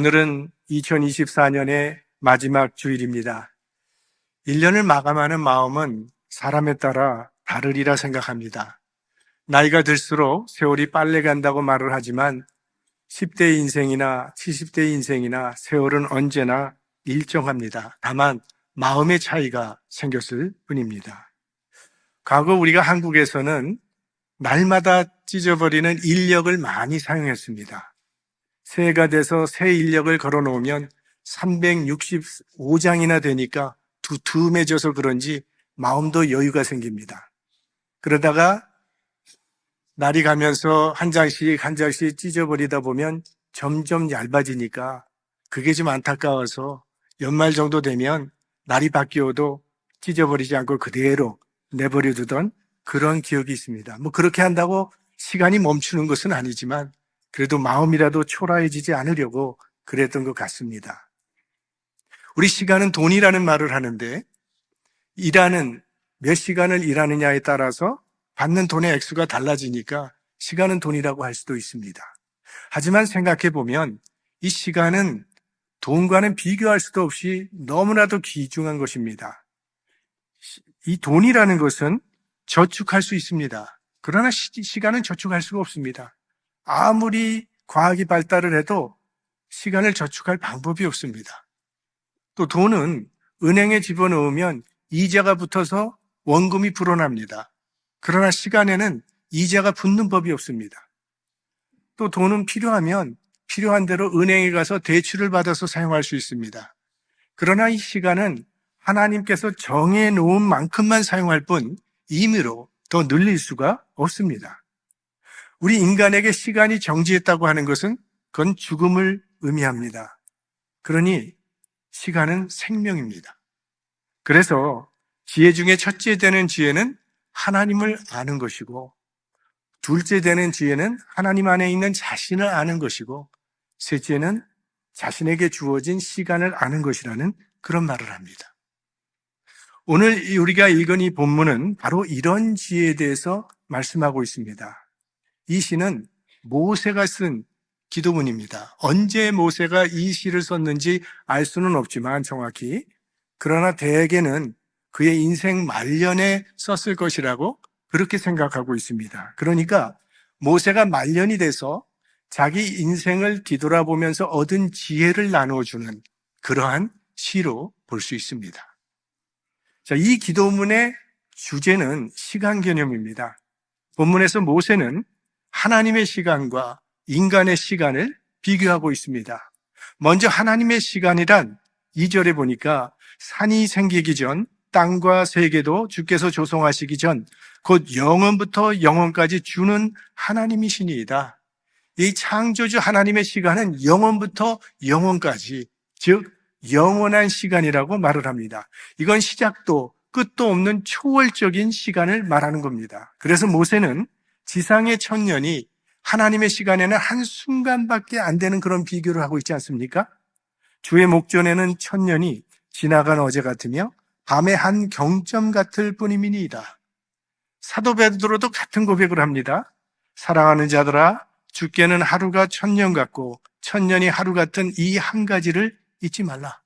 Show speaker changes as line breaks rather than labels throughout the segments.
오늘은 2024년의 마지막 주일입니다. 1년을 마감하는 마음은 사람에 따라 다르리라 생각합니다. 나이가 들수록 세월이 빨리 간다고 말을 하지만 10대 인생이나 70대 인생이나 세월은 언제나 일정합니다. 다만 마음의 차이가 생겼을 뿐입니다. 과거 우리가 한국에서는 날마다 찢어버리는 인력을 많이 사용했습니다. 새해가 돼서 새 인력을 걸어놓으면 365장이나 되니까 두툼해져서 그런지 마음도 여유가 생깁니다. 그러다가 날이 가면서 한 장씩 한 장씩 찢어버리다 보면 점점 얇아지니까 그게 좀 안타까워서 연말 정도 되면 날이 바뀌어도 찢어버리지 않고 그대로 내버려 두던 그런 기억이 있습니다. 그렇게 한다고 시간이 멈추는 것은 아니지만 그래도 마음이라도 초라해지지 않으려고 그랬던 것 같습니다. 우리 시간은 돈이라는 말을 하는데 몇 시간을 일하느냐에 따라서 받는 돈의 액수가 달라지니까 시간은 돈이라고 할 수도 있습니다. 하지만 생각해 보면 이 시간은 돈과는 비교할 수도 없이 너무나도 귀중한 것입니다. 이 돈이라는 것은 저축할 수 있습니다. 그러나 시간은 저축할 수가 없습니다. 아무리 과학이 발달을 해도 시간을 저축할 방법이 없습니다. 또 돈은 은행에 집어넣으면 이자가 붙어서 원금이 불어납니다. 그러나 시간에는 이자가 붙는 법이 없습니다. 또 돈은 필요하면 필요한 대로 은행에 가서 대출을 받아서 사용할 수 있습니다. 그러나 이 시간은 하나님께서 정해놓은 만큼만 사용할 뿐 임의로 더 늘릴 수가 없습니다. 우리 인간에게 시간이 정지했다고 하는 것은 그건 죽음을 의미합니다. 그러니 시간은 생명입니다. 그래서 지혜 중에 첫째 되는 지혜는 하나님을 아는 것이고 둘째 되는 지혜는 하나님 안에 있는 자신을 아는 것이고 셋째는 자신에게 주어진 시간을 아는 것이라는 그런 말을 합니다. 오늘 우리가 읽은 이 본문은 바로 이런 지혜에 대해서 말씀하고 있습니다. 이 시는 모세가 쓴 기도문입니다. 언제 모세가 이 시를 썼는지 알 수는 없지만 정확히 그러나 대개는 그의 인생 말년에 썼을 것이라고 그렇게 생각하고 있습니다. 그러니까 모세가 말년이 돼서 자기 인생을 뒤돌아보면서 얻은 지혜를 나눠주는 그러한 시로 볼 수 있습니다. 자, 이 기도문의 주제는 시간 개념입니다. 본문에서 모세는 하나님의 시간과 인간의 시간을 비교하고 있습니다. 먼저 하나님의 시간이란 2절에 보니까 산이 생기기 전 땅과 세계도 주께서 조성하시기 전 곧 영원부터 영원까지 주는 하나님이시니이다. 이 창조주 하나님의 시간은 영원부터 영원까지, 즉 영원한 시간이라고 말을 합니다. 이건 시작도 끝도 없는 초월적인 시간을 말하는 겁니다. 그래서 모세는 지상의 천년이 하나님의 시간에는 한순간밖에 안 되는 그런 비교를 하고 있지 않습니까? 주의 목전에는 천년이 지나간 어제 같으며 밤의 한 경점 같을 뿐이니이다. 사도 베드로도 같은 고백을 합니다. 사랑하는 자들아, 주께는 하루가 천년 같고 천년이 하루 같은 이 한 가지를 잊지 말라.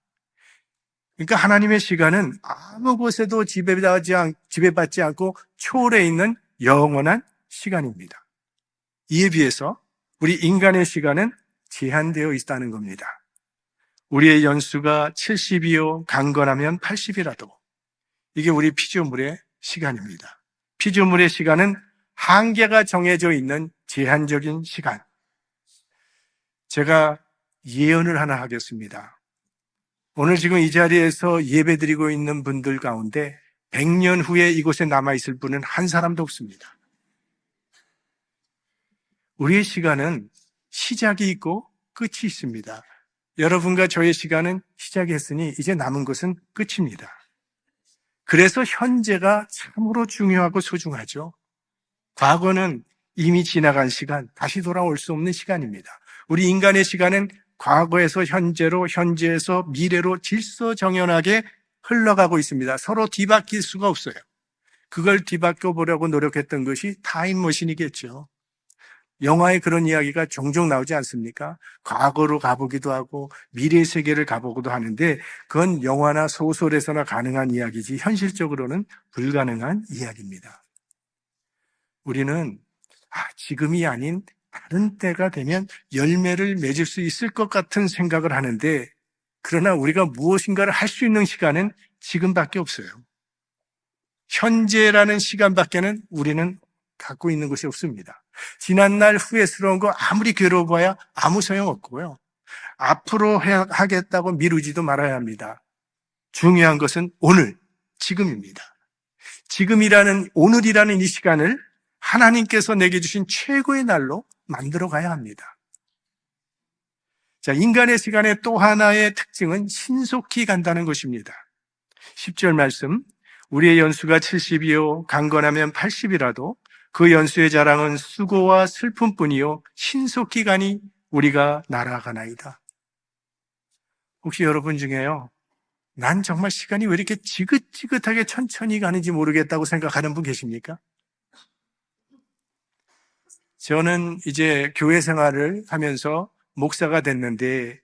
그러니까 하나님의 시간은 아무 곳에도 지배받지 않고 초월해 있는 영원한 시간입니다. 이에 비해서 우리 인간의 시간은 제한되어 있다는 겁니다. 우리의 연수가 70이요 강건하면 80이라도 이게 우리 피조물의 시간입니다. 피조물의 시간은 한계가 정해져 있는 제한적인 시간. 제가 예언을 하나 하겠습니다. 오늘 지금 이 자리에서 예배드리고 있는 분들 가운데 100년 후에 이곳에 남아있을 분은 한 사람도 없습니다. 우리의 시간은 시작이 있고 끝이 있습니다. 여러분과 저의 시간은 시작이 했으니 이제 남은 것은 끝입니다. 그래서 현재가 참으로 중요하고 소중하죠. 과거는 이미 지나간 시간, 다시 돌아올 수 없는 시간입니다. 우리 인간의 시간은 과거에서 현재로, 현재에서 미래로 질서정연하게 흘러가고 있습니다. 서로 뒤바뀔 수가 없어요. 그걸 뒤바꿔 보려고 노력했던 것이 타임머신이겠죠. 영화에 그런 이야기가 종종 나오지 않습니까? 과거로 가보기도 하고 미래 세계를 가보기도 하는데 그건 영화나 소설에서나 가능한 이야기지 현실적으로는 불가능한 이야기입니다. 우리는 지금이 아닌 다른 때가 되면 열매를 맺을 수 있을 것 같은 생각을 하는데 그러나 우리가 무엇인가를 할 수 있는 시간은 지금밖에 없어요. 현재라는 시간밖에는 우리는 갖고 있는 것이 없습니다. 지난날 후회스러운 거 아무리 괴로워봐야 아무 소용없고요. 앞으로 하겠다고 미루지도 말아야 합니다. 중요한 것은 오늘, 지금입니다. 지금이라는, 오늘이라는 이 시간을 하나님께서 내게 주신 최고의 날로 만들어 가야 합니다. 자, 인간의 시간의 또 하나의 특징은 신속히 간다는 것입니다. 10절 말씀, 우리의 연수가 70이요 강건하면 80이라도 그 연수의 자랑은 수고와 슬픔뿐이요 신속히 가니 우리가 날아가나이다. 혹시 여러분 중에요, 난 정말 시간이 왜 이렇게 지긋지긋하게 천천히 가는지 모르겠다고 생각하는 분 계십니까? 저는 이제 교회 생활을 하면서 목사가 됐는데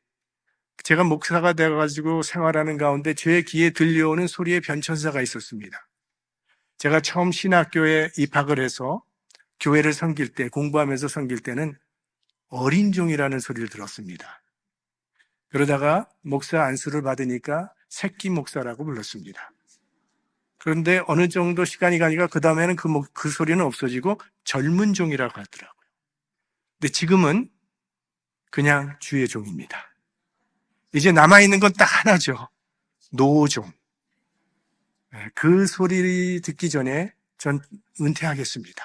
제가 목사가 돼가지고 생활하는 가운데 제 귀에 들려오는 소리의 변천사가 있었습니다. 제가 처음 신학교에 입학을 해서 교회를 섬길 때, 공부하면서 섬길 때는 어린 종이라는 소리를 들었습니다. 그러다가 목사 안수를 받으니까 새끼 목사라고 불렀습니다. 그런데 어느 정도 시간이 가니까 그 다음에는 그 소리는 없어지고 젊은 종이라고 하더라고요. 근데 지금은 그냥 주의 종입니다. 이제 남아있는 건 딱 하나죠. 노종. 그 소리 듣기 전에 전 은퇴하겠습니다.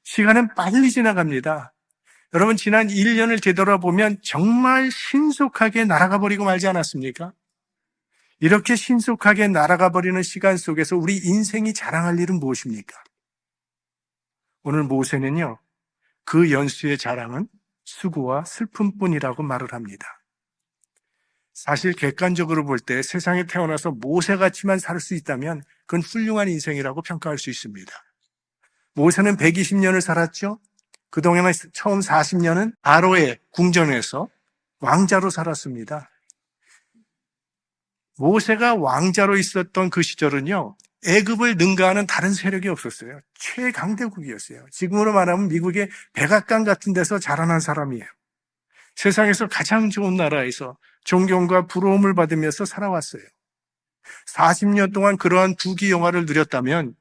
시간은 빨리 지나갑니다. 여러분, 지난 1년을 되돌아보면 정말 신속하게 날아가 버리고 말지 않았습니까? 이렇게 신속하게 날아가 버리는 시간 속에서 우리 인생이 자랑할 일은 무엇입니까? 오늘 모세는요, 그 연수의 자랑은 수고와 슬픔뿐이라고 말을 합니다. 사실 객관적으로 볼 때 세상에 태어나서 모세같이만 살 수 있다면 그건 훌륭한 인생이라고 평가할 수 있습니다. 모세는 120년을 살았죠. 그동안에 처음 40년은 바로의 궁전에서 왕자로 살았습니다. 모세가 왕자로 있었던 그 시절은요, 애굽을 능가하는 다른 세력이 없었어요. 최강대국이었어요. 지금으로 말하면 미국의 백악관 같은 데서 자라난 사람이에요. 세상에서 가장 좋은 나라에서 존경과 부러움을 받으면서 살아왔어요. 40년 동안 그러한 부귀 영화를 누렸다면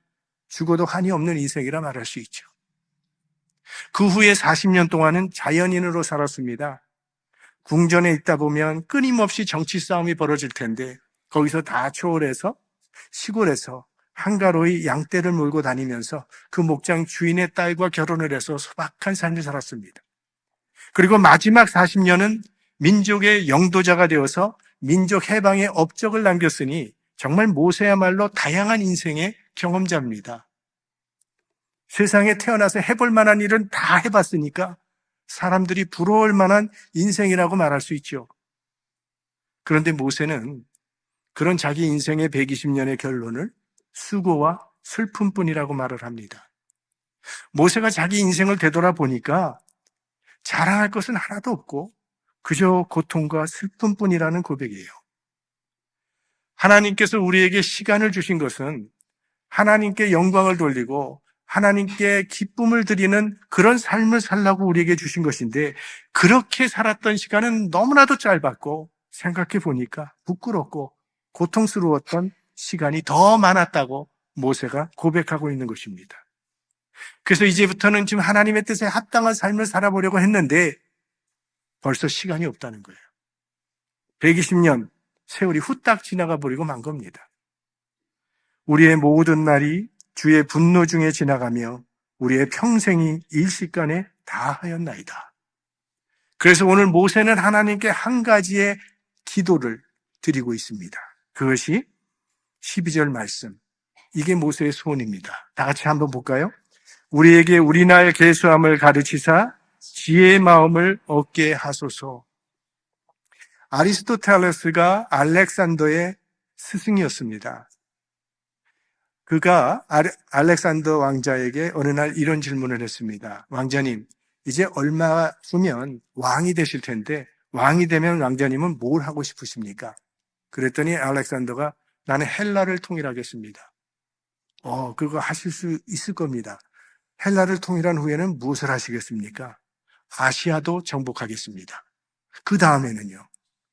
죽어도 한이 없는 인생이라 말할 수 있죠. 그 후에 40년 동안은 자연인으로 살았습니다. 궁전에 있다 보면 끊임없이 정치 싸움이 벌어질 텐데 거기서 다 초월해서 시골에서 한가로이 양떼를 몰고 다니면서 그 목장 주인의 딸과 결혼을 해서 소박한 삶을 살았습니다. 그리고 마지막 40년은 민족의 영도자가 되어서 민족 해방의 업적을 남겼으니 정말 모세야말로 다양한 인생의 경험자입니다. 세상에 태어나서 해볼 만한 일은 다 해봤으니까 사람들이 부러울 만한 인생이라고 말할 수 있죠. 그런데 모세는 그런 자기 인생의 120년의 결론을 수고와 슬픔뿐이라고 말을 합니다. 모세가 자기 인생을 되돌아보니까 자랑할 것은 하나도 없고 그저 고통과 슬픔뿐이라는 고백이에요. 하나님께서 우리에게 시간을 주신 것은 하나님께 영광을 돌리고 하나님께 기쁨을 드리는 그런 삶을 살라고 우리에게 주신 것인데 그렇게 살았던 시간은 너무나도 짧았고 생각해 보니까 부끄럽고 고통스러웠던 시간이 더 많았다고 모세가 고백하고 있는 것입니다. 그래서 이제부터는 지금 하나님의 뜻에 합당한 삶을 살아보려고 했는데 벌써 시간이 없다는 거예요. 120년 세월이 후딱 지나가 버리고 만 겁니다. 우리의 모든 날이 주의 분노 중에 지나가며 우리의 평생이 일시간에 다하였나이다. 그래서 오늘 모세는 하나님께 한 가지의 기도를 드리고 있습니다. 그것이 12절 말씀. 이게 모세의 소원입니다. 다 같이 한번 볼까요? 우리에게 우리날 계수함을 가르치사 지혜의 마음을 얻게 하소서. 아리스토텔레스가 알렉산더의 스승이었습니다. 그가 알렉산더 왕자에게 어느 날 이런 질문을 했습니다. 왕자님, 이제 얼마 후면 왕이 되실 텐데 왕이 되면 왕자님은 뭘 하고 싶으십니까? 그랬더니 알렉산더가 나는 헬라를 통일하겠습니다. 그거 하실 수 있을 겁니다. 헬라를 통일한 후에는 무엇을 하시겠습니까? 아시아도 정복하겠습니다. 그 다음에는요.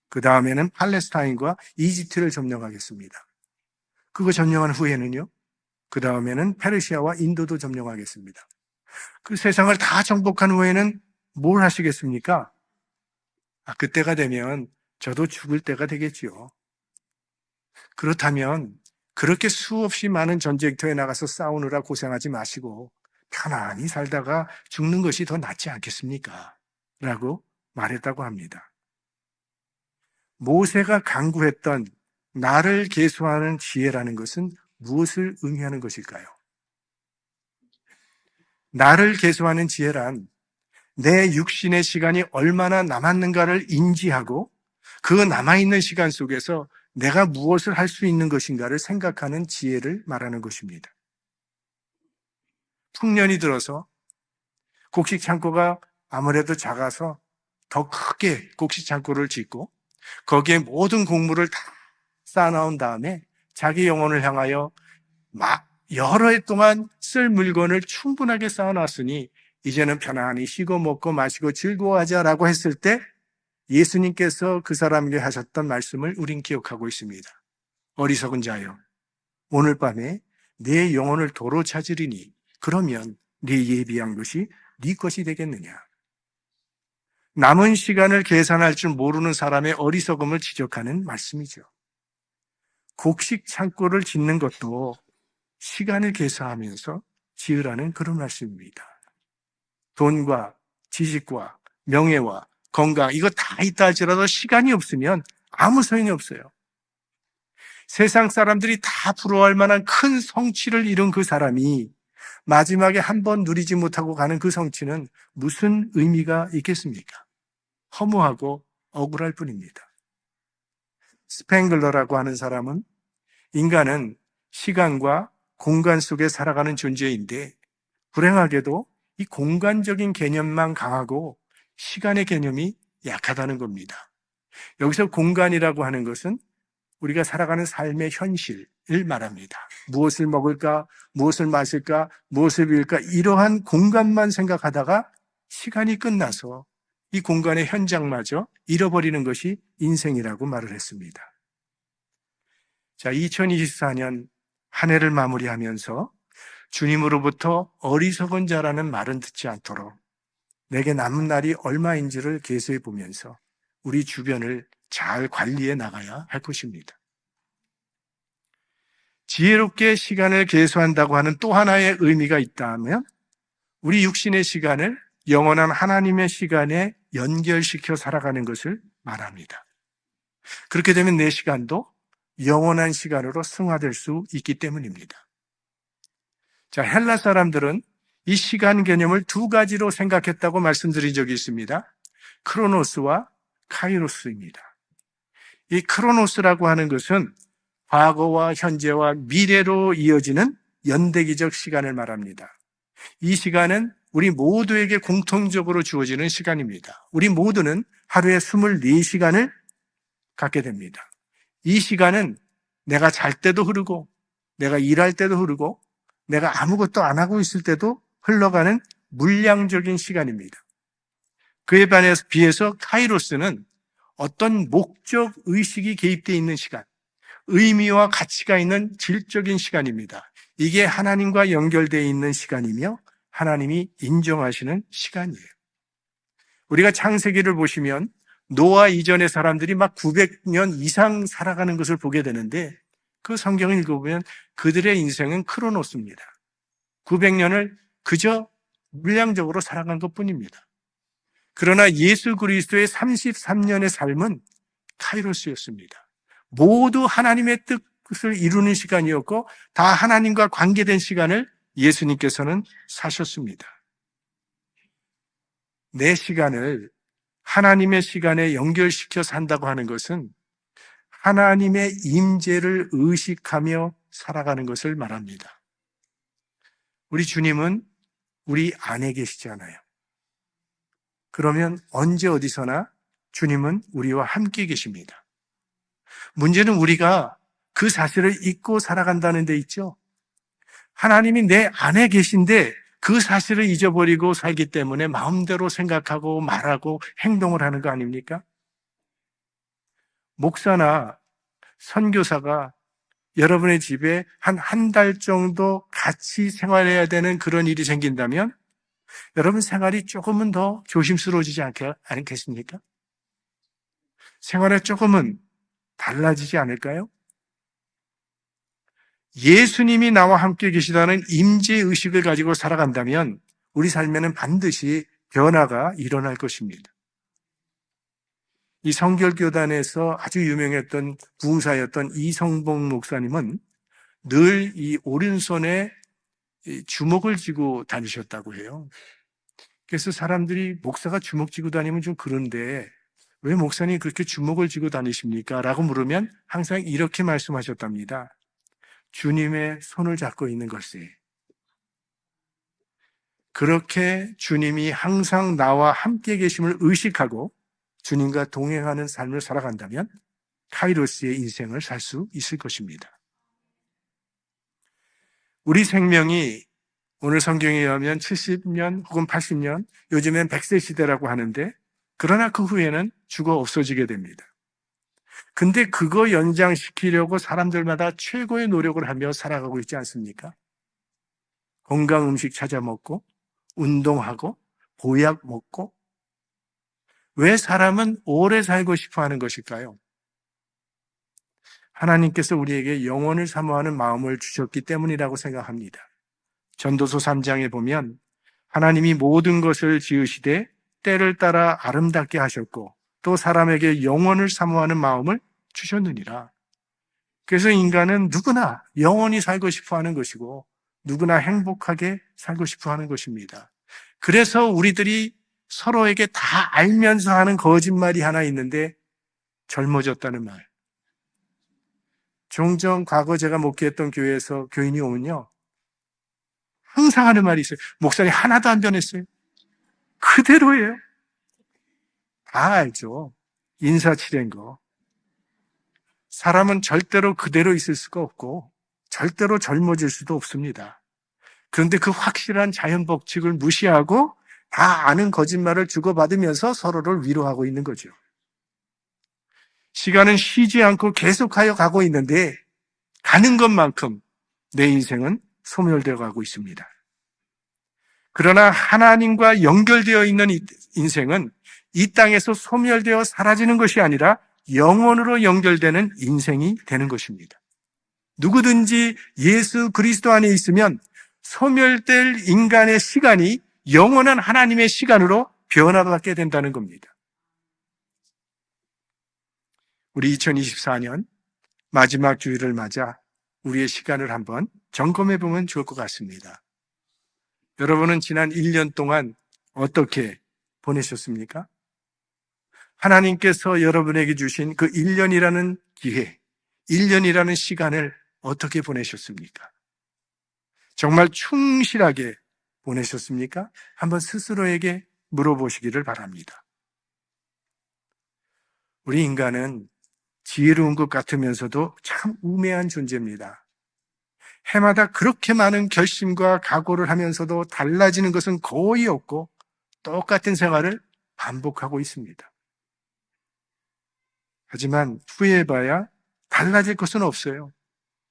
그 다음에는 팔레스타인과 이집트를 점령하겠습니다. 그거 점령한 후에는요. 그 다음에는 페르시아와 인도도 점령하겠습니다. 그 세상을 다 정복한 후에는 뭘 하시겠습니까? 그때가 되면 저도 죽을 때가 되겠지요. 그렇다면 그렇게 수없이 많은 전쟁터에 나가서 싸우느라 고생하지 마시고 편안히 살다가 죽는 것이 더 낫지 않겠습니까? 라고 말했다고 합니다. 모세가 강구했던 나를 계수하는 지혜라는 것은 무엇을 의미하는 것일까요? 나를 계수하는 지혜란 내 육신의 시간이 얼마나 남았는가를 인지하고 그 남아있는 시간 속에서 내가 무엇을 할 수 있는 것인가를 생각하는 지혜를 말하는 것입니다. 풍년이 들어서 곡식 창고가 아무래도 작아서 더 크게 곡식 창고를 짓고 거기에 모든 곡물을 다 쌓아놓은 다음에 자기 영혼을 향하여 여러 해 동안 쓸 물건을 충분하게 쌓아놨으니 이제는 편안히 쉬고 먹고 마시고 즐거워하자라고 했을 때 예수님께서 그 사람에게 하셨던 말씀을 우린 기억하고 있습니다. 어리석은 자여, 오늘 밤에 내 영혼을 도로 찾으리니 그러면 네 예비한 것이 네 것이 되겠느냐. 남은 시간을 계산할 줄 모르는 사람의 어리석음을 지적하는 말씀이죠. 곡식 창고를 짓는 것도 시간을 계산하면서 지으라는 그런 말씀입니다. 돈과 지식과 명예와 건강 이거 다 있다 할지라도 시간이 없으면 아무 소용이 없어요. 세상 사람들이 다 부러워할 만한 큰 성취를 이룬 그 사람이 마지막에 한 번 누리지 못하고 가는 그 성취는 무슨 의미가 있겠습니까? 허무하고 억울할 뿐입니다. 스팽글러라고 하는 사람은 인간은 시간과 공간 속에 살아가는 존재인데 불행하게도 이 공간적인 개념만 강하고 시간의 개념이 약하다는 겁니다. 여기서 공간이라고 하는 것은 우리가 살아가는 삶의 현실을 말합니다. 무엇을 먹을까, 무엇을 마실까, 무엇을 빌까 이러한 공간만 생각하다가 시간이 끝나서 이 공간의 현장마저 잃어버리는 것이 인생이라고 말을 했습니다. 자, 2024년 한 해를 마무리하면서 주님으로부터 어리석은 자라는 말은 듣지 않도록 내게 남은 날이 얼마인지를 계수해 보면서 우리 주변을 잘 관리해 나가야 할 것입니다. 지혜롭게 시간을 계수한다고 하는 또 하나의 의미가 있다면 우리 육신의 시간을 영원한 하나님의 시간에 연결시켜 살아가는 것을 말합니다. 그렇게 되면 내 시간도 영원한 시간으로 승화될 수 있기 때문입니다. 자, 헬라 사람들은 이 시간 개념을 두 가지로 생각했다고 말씀드린 적이 있습니다. 크로노스와 카이로스입니다. 이 크로노스라고 하는 것은 과거와 현재와 미래로 이어지는 연대기적 시간을 말합니다. 이 시간은 우리 모두에게 공통적으로 주어지는 시간입니다. 우리 모두는 하루에 24시간을 갖게 됩니다. 이 시간은 내가 잘 때도 흐르고 내가 일할 때도 흐르고 내가 아무것도 안 하고 있을 때도 흘러가는 물량적인 시간입니다. 그에 비해서 카이로스는 어떤 목적 의식이 개입되어 있는 시간, 의미와 가치가 있는 질적인 시간입니다. 이게 하나님과 연결되어 있는 시간이며 하나님이 인정하시는 시간이에요. 우리가 창세기를 보시면 노아 이전의 사람들이 막 900년 이상 살아가는 것을 보게 되는데 그 성경을 읽어보면 그들의 인생은 크로노스입니다. 900년을 그저 물량적으로 살아간 것뿐입니다. 그러나 예수 그리스도의 33년의 삶은 카이로스였습니다. 모두 하나님의 뜻을 이루는 시간이었고 다 하나님과 관계된 시간을 예수님께서는 사셨습니다. 내 시간을 하나님의 시간에 연결시켜 산다고 하는 것은 하나님의 임재를 의식하며 살아가는 것을 말합니다. 우리 주님은 우리 안에 계시잖아요. 그러면 언제 어디서나 주님은 우리와 함께 계십니다. 문제는 우리가 그 사실을 잊고 살아간다는 데 있죠. 하나님이 내 안에 계신데 그 사실을 잊어버리고 살기 때문에 마음대로 생각하고 말하고 행동을 하는 거 아닙니까? 목사나 선교사가 여러분의 집에 한 달 정도 같이 생활해야 되는 그런 일이 생긴다면 여러분 생활이 조금은 더 조심스러워지지 않겠습니까? 생활에 조금은 달라지지 않을까요? 예수님이 나와 함께 계시다는 임재의식을 가지고 살아간다면 우리 삶에는 반드시 변화가 일어날 것입니다. 이 성결교단에서 아주 유명했던 부흥사였던 이성봉 목사님은 늘 이 오른손에 주먹을 쥐고 다니셨다고 해요. 그래서 사람들이 목사가 주먹 쥐고 다니면 좀 그런데 왜 목사님이 그렇게 주먹을 쥐고 다니십니까? 라고 물으면 항상 이렇게 말씀하셨답니다. 주님의 손을 잡고 있는 것이. 그렇게 주님이 항상 나와 함께 계심을 의식하고 주님과 동행하는 삶을 살아간다면 카이로스의 인생을 살 수 있을 것입니다. 우리 생명이 오늘 성경에 의하면 70년 혹은 80년, 요즘엔 100세 시대라고 하는데 그러나 그 후에는 죽어 없어지게 됩니다. 근데 그거 연장시키려고 사람들마다 최고의 노력을 하며 살아가고 있지 않습니까? 건강 음식 찾아 먹고 운동하고 보약 먹고. 왜 사람은 오래 살고 싶어 하는 것일까요? 하나님께서 우리에게 영혼을 사모하는 마음을 주셨기 때문이라고 생각합니다. 전도서 3장에 보면 하나님이 모든 것을 지으시되 때를 따라 아름답게 하셨고 또 사람에게 영혼을 사모하는 마음을 주셨느니라. 그래서 인간은 누구나 영원히 살고 싶어 하는 것이고 누구나 행복하게 살고 싶어 하는 것입니다. 그래서 우리들이 서로에게 다 알면서 하는 거짓말이 하나 있는데 젊어졌다는 말. 종종 과거 제가 목회했던 교회에서 교인이 오면요. 항상 하는 말이 있어요. 목사님 하나도 안 변했어요. 그대로예요. 다 알죠. 인사치레인 거. 사람은 절대로 그대로 있을 수가 없고 절대로 젊어질 수도 없습니다. 그런데 그 확실한 자연 법칙을 무시하고 다 아는 거짓말을 주고받으면서 서로를 위로하고 있는 거죠. 시간은 쉬지 않고 계속하여 가고 있는데 가는 것만큼 내 인생은 소멸되어 가고 있습니다. 그러나 하나님과 연결되어 있는 인생은 이 땅에서 소멸되어 사라지는 것이 아니라 영원으로 연결되는 인생이 되는 것입니다. 누구든지 예수 그리스도 안에 있으면 소멸될 인간의 시간이 영원한 하나님의 시간으로 변화받게 된다는 겁니다. 우리 2024년 마지막 주일을 맞아 우리의 시간을 한번 점검해 보면 좋을 것 같습니다. 여러분은 지난 1년 동안 어떻게 보내셨습니까? 하나님께서 여러분에게 주신 그 1년이라는 기회, 1년이라는 시간을 어떻게 보내셨습니까? 정말 충실하게 보내셨습니까? 한번 스스로에게 물어보시기를 바랍니다. 우리 인간은 지혜로운 것 같으면서도 참 우매한 존재입니다. 해마다 그렇게 많은 결심과 각오를 하면서도 달라지는 것은 거의 없고 똑같은 생활을 반복하고 있습니다. 하지만 후회해봐야 달라질 것은 없어요.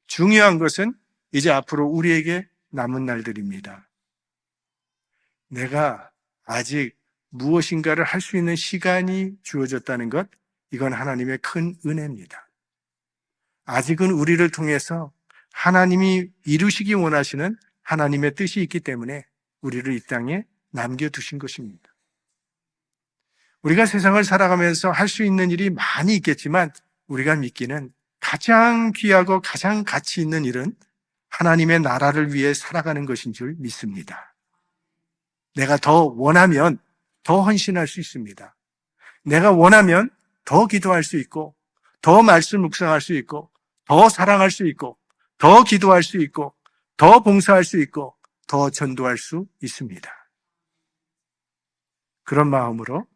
중요한 것은 이제 앞으로 우리에게 남은 날들입니다. 내가 아직 무엇인가를 할 수 있는 시간이 주어졌다는 것, 이건 하나님의 큰 은혜입니다. 아직은 우리를 통해서 하나님이 이루시기 원하시는 하나님의 뜻이 있기 때문에 우리를 이 땅에 남겨두신 것입니다. 우리가 세상을 살아가면서 할 수 있는 일이 많이 있겠지만 우리가 믿기는 가장 귀하고 가장 가치 있는 일은 하나님의 나라를 위해 살아가는 것인 줄 믿습니다. 내가 더 원하면 더 헌신할 수 있습니다. 내가 원하면 더 기도할 수 있고 더 말씀 묵상할 수 있고 더 사랑할 수 있고 더 기도할 수 있고, 더 봉사할 수 있고, 더 전도할 수 있습니다. 그런 마음으로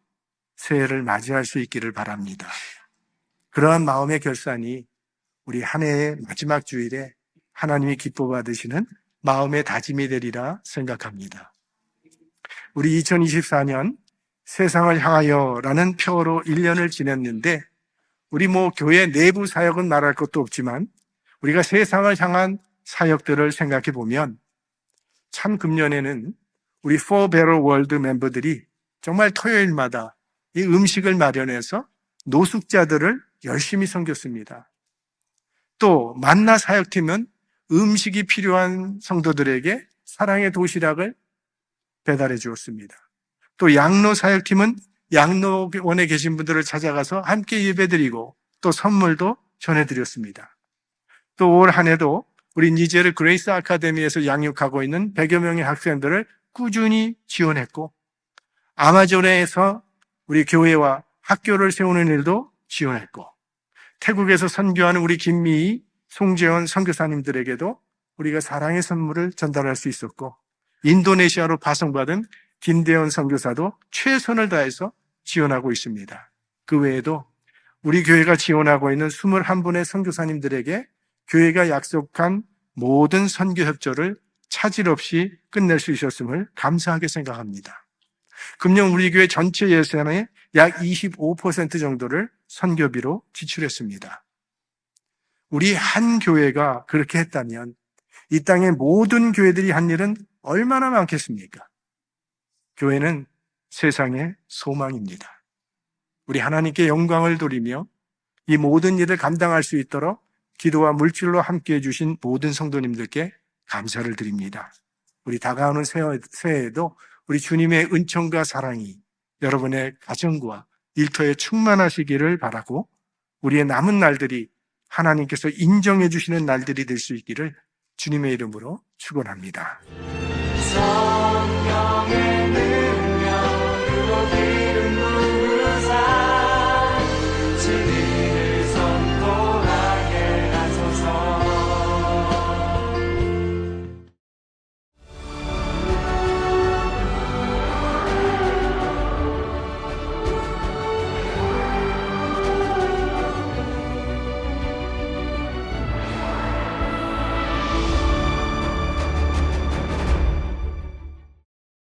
새해를 맞이할 수 있기를 바랍니다. 그러한 마음의 결산이 우리 한 해의 마지막 주일에 하나님이 기뻐 받으시는 마음의 다짐이 되리라 생각합니다. 우리 2024년 세상을 향하여라는 표어로 1년을 지냈는데 우리 교회 내부 사역은 말할 것도 없지만 우리가 세상을 향한 사역들을 생각해 보면 참 금년에는 우리 For Better World 멤버들이 정말 토요일마다 이 음식을 마련해서 노숙자들을 열심히 섬겼습니다. 또 만나 사역팀은 음식이 필요한 성도들에게 사랑의 도시락을 배달해 주었습니다. 또 양로 사역팀은 양로원에 계신 분들을 찾아가서 함께 예배드리고 또 선물도 전해드렸습니다. 또 올 한 해도 우리 니제르 그레이스 아카데미에서 양육하고 있는 100여 명의 학생들을 꾸준히 지원했고 아마존에서 우리 교회와 학교를 세우는 일도 지원했고 태국에서 선교하는 우리 김미희, 송재원 선교사님들에게도 우리가 사랑의 선물을 전달할 수 있었고 인도네시아로 파송받은 김대현 선교사도 최선을 다해서 지원하고 있습니다. 그 외에도 우리 교회가 지원하고 있는 21분의 선교사님들에게 교회가 약속한 모든 선교 협조를 차질 없이 끝낼 수 있었음을 감사하게 생각합니다. 금년 우리 교회 전체 예산의 약 25% 정도를 선교비로 지출했습니다. 우리 한 교회가 그렇게 했다면 이 땅의 모든 교회들이 한 일은 얼마나 많겠습니까? 교회는 세상의 소망입니다. 우리 하나님께 영광을 돌리며 이 모든 일을 감당할 수 있도록 기도와 물질로 함께해 주신 모든 성도님들께 감사를 드립니다. 우리 다가오는 새해에도 우리 주님의 은총과 사랑이 여러분의 가정과 일터에 충만하시기를 바라고 우리의 남은 날들이 하나님께서 인정해 주시는 날들이 될 수 있기를 주님의 이름으로 축원합니다. 성령의